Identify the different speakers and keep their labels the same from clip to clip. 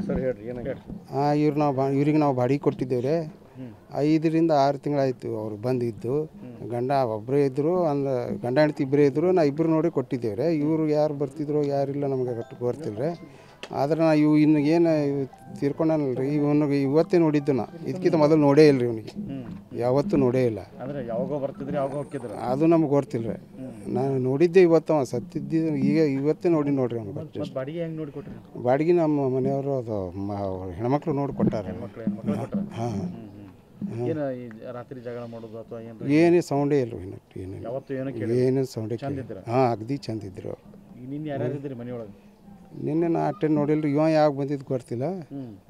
Speaker 1: sir ಹೇಳ್ರಿ ಏನಾಗ
Speaker 2: ಇವ್ರಿಗೆ ನಾವು ಬಾಡಿಗೆ ಕೊಟ್ಟಿದ್ದೇವೆ ರೀ 5 ರಿಂದ 6 ತಿಂಗಳಾಯಿತು ಅವ್ರು ಬಂದಿದ್ದು ಗಂಡ ಒಬ್ಬರೇ ಇದ್ದರು ಅಂದ್ರೆ ಗಂಡ ಹೆಂಡತಿ ಇಬ್ಬರೇ ಇದ್ದರು ನಾ ಇಬ್ಬರು ನೋಡಿ ಕೊಟ್ಟಿದ್ದೇವೆ ರೀ ಇವರು ಯಾರು ಬರ್ತಿದ್ರು ಯಾರಿಲ್ಲ ನಮಗೆ ಗೊತ್ತಿಲ್ಲ ರೀ ಆದ್ರೆ ನಾ ಇನ್ನು ಏನು ತೀರ್ಕೊಂಡನಲ್ಲ ರೀ ಇವನಿಗೆ ಇವತ್ತೇ ನೋಡಿದ್ದು ನಾ ಇದಕ್ಕಿಂತ ಮೊದಲು ನೋಡೇ ಇಲ್ಲ ರೀ ಇವನಿಗೆ ಯಾವತ್ತೂ ನೋಡೇ ಇಲ್ಲ ಅದು ನಮ್ಗೆ ಗೊತ್ತಿಲ್ಲ ರೀ ನಾನು ನೋಡಿದ್ದೆ ಇವತ್ತು ಅವ ಸತ್ತಿದ್ದ ಇವತ್ತೇ ನೋಡ್ರಿ ಅವ್ನು ಬಾಡಿಗೆ ನಮ್ಮ ಮನೆಯವರು ಅದು ಹೆಣ್ಮಕ್ಳು ನೋಡಿ ಕೊಟ್ಟಾರೆ ಹಾಂ
Speaker 1: ರಾತ್ರಿ ಜಗಳ ಮಾಡೋದು ಅಥವಾ
Speaker 2: ಏನೇ ಸೌಂಡೇ ಇಲ್ಲ ಏನು ಸೌಂಡೇ ಹಾಂ ಅಗದಿ ಚಂದ ಇದ್ರು
Speaker 1: ನಿನ್ನೆ ಯಾರ್ಯಾರು ಇದ್ರಿ ಮನೆಯೊಳಗೆ
Speaker 2: ನಿನ್ನೆ ನಾ ಅಟ್ಟೆ ನೋಡಿಲ್ರಿ ಇವ ಯಾವಾಗ ಬಂದಿದ್ದು ಗೊತ್ತಿಲ್ಲ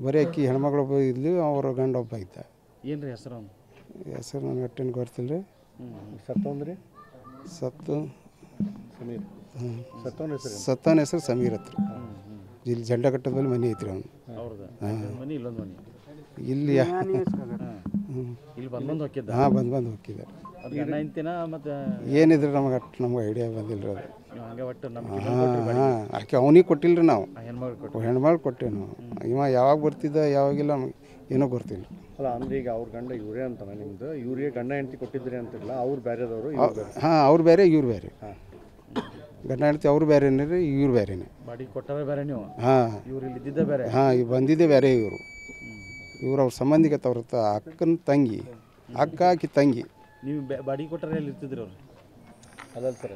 Speaker 2: ಬರೀ ಅಕ್ಕಿ ಹೆಣ್ಮಕ್ಳು ಒಬ್ಬ ಇದ್ಲು ಅವ್ರ ಗಂಡ ಒಬ್ಬ ಇದ್ದ
Speaker 1: ಏನ್ರಿ ಹೆಸರು
Speaker 2: ನನಗೆ ಅಟ್ಟೆನು ಗೊತ್ತಿಲ್ಲ ರೀ
Speaker 1: ಸತ್ತವಂದ್ರಿ
Speaker 2: ಸತ್ತು
Speaker 1: ಸಮೀರ್
Speaker 2: ಸತ್ತವನ ಹೆಸರು ಸಮೀರ್ ಹತ್ರ ಇಲ್ಲಿ ಜಂಡ ಕಟ್ಟದಲ್ಲಿ ಮನೆ ಐತ್ರಿ ಅವ್ನು ಇಲ್ಲಿ ಹಾಂ ಬಂದು ಹೋಗಿದ್ದೆ ಏನಿದ್ರೆ ನಮ್ಗೆ ಐಡಿಯಾ ಬಂದಿಲ್ಲ ರೀ ಅದು ಹಾಂ ಆಕೆ ಅವನಿಗೆ ಕೊಟ್ಟಿಲ್ಲ ರೀ ನಾವು ಹೆಣ್ಮಗಳು ಕೊಟ್ಟೇವೆ ನಾವು ಇವ ಯಾವಾಗ ಬರ್ತಿದ್ದ ಯಾವಾಗಿಲ್ಲ ನಮಗೆ ಏನೋ ಗೊತ್ತಿಲ್ಲ
Speaker 1: ಅಲ್ಲ ಅಂದ್ರೆ ಈಗ ಅವ್ರ ಗಂಡ ಇವರೇ ಅಂತಾನೆ ನಿಮ್ದು ಇವ್ರಿಗೆ ಗಂಡ ಹೆಂಡತಿ ಕೊಟ್ಟಿದ್ರಿ ಅಂತಿಲ್ಲ ಅವ್ರು ಬೇರೆದವರು
Speaker 2: ಹಾಂ ಅವ್ರು ಬೇರೆ ಇವ್ರು ಬೇರೆ ಗಂಡ ಹೆಂಡತಿ ಅವ್ರು ಬೇರೆನೇ ರೀ ಇವ್ರು ಬೇರೆನೇ
Speaker 1: ಬಾಡಿಗೆ ಕೊಟ್ಟವೇ ಬೇರೆ ನೀವು
Speaker 2: ಹಾಂ
Speaker 1: ಇವ್ರು ಇಲ್ಲಿ ಇದ್ದಿದ್ದೆ ಬೇರೆ
Speaker 2: ಹಾಂ ಈಗ ಬಂದಿದ್ದೆ ಬೇರೆ ಇವರು ಅವ್ರ ಸಂಬಂಧಿಕ ತವ್ರ ಅಕ್ಕನ ತಂಗಿ ಅಕ್ಕ ಆಕಿ ತಂಗಿ
Speaker 1: ನೀವು ಬಾಡಿಗೆ ಕೊಟ್ಟರೆ ಎಲ್ಲಿ ಇರ್ತಿದ್ರಿ ಅವ್ರು ಅದಲ್ಲ ಸರ್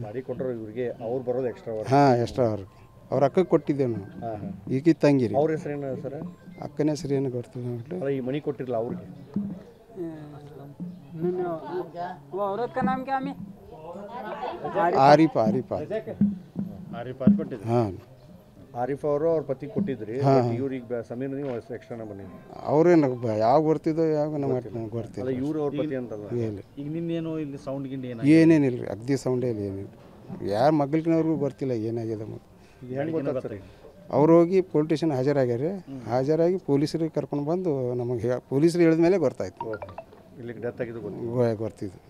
Speaker 1: ಬಾಡಿಗೆ ಕೊಟ್ಟರು ಇವ್ರಿಗೆ ಅವ್ರು ಬರೋದು ಎಕ್ಸ್ಟ್ರಾ
Speaker 2: ಹಾಂ ಎಕ್ಸ್ಟ್ರಾ ಅವ್ರ ಅಕ್ಕಗೆ ಕೊಟ್ಟಿದ್ದೇವೆ ನಾವು ಈಕಿ ತಂಗಿ ರೀ
Speaker 1: ಅವ್ರ ಹೆಸರೇನು ಸರ್
Speaker 2: ಅಕ್ಕನ ಹೆಸರು ಏನು ಗೊತ್ತಿಲ್ಲ
Speaker 1: ಈ ಮನೆ ಕೊಟ್ಟಿರಲ್ಲ ಅವ್ರಿಗೆ
Speaker 2: ಆರಿಫ
Speaker 1: ಕೊಟ್ಟಿದ್ರು
Speaker 2: ಹಾಂ
Speaker 1: ಆರಿಫ್ ಅವರು ಅವ್ರ ಪತಿ ಕೊಟ್ಟಿದ್ರಿ ಇವ್ರಿಗೆ ಸಮೀರ್ ನೀವು ಎಕ್ಸ್ಟ್ರಾ ಬಂದಿದ್ರಿ
Speaker 2: ಅವ್ರೇನು ಯಾವಾಗ ಬರ್ತಿದ್ದೋ ಯಾವಾಗ ನಮ್ಗೆ ಗೊತ್ತಿಲ್ಲ
Speaker 1: ಇವ್ರು ಅವ್ರ ಪತಿ ಅಂತಲ್ಲ ಈಗ ನಿನ್ನೇನು ಇಲ್ಲಿ ಸೌಂಡ್ ಗಿಂಡ್
Speaker 2: ಏನೇನಿಲ್ಲ ರೀ ಅಗ್ದಿ ಸೌಂಡೇ ಇಲ್ಲ ಏನಿಲ್ಲ ಯಾರು ಮಗ್ಳಿನವ್ರಿಗೂ ಗೊತ್ತಿಲ್ಲ ಏನಾಗಿದೆ ಮತ್ತು ಅವ್ರು ಹೋಗಿ ಪೊಲೀಸ್ ಸ್ಟೇಷನ್ ಹಾಜರಾಗಿ ಪೊಲೀಸರಿಗೆ ಕರ್ಕೊಂಡು ಬಂದು ನಮಗೆ ಪೊಲೀಸರು ಹೇಳಿದ ಮೇಲೆ ಗೊತ್ತಾಯ್ತು
Speaker 1: ಇಲ್ಲಿಗೆ ಡೆತ್ ಆಗಿದ್ದು
Speaker 2: ಗೊತ್ತಿದ್ದು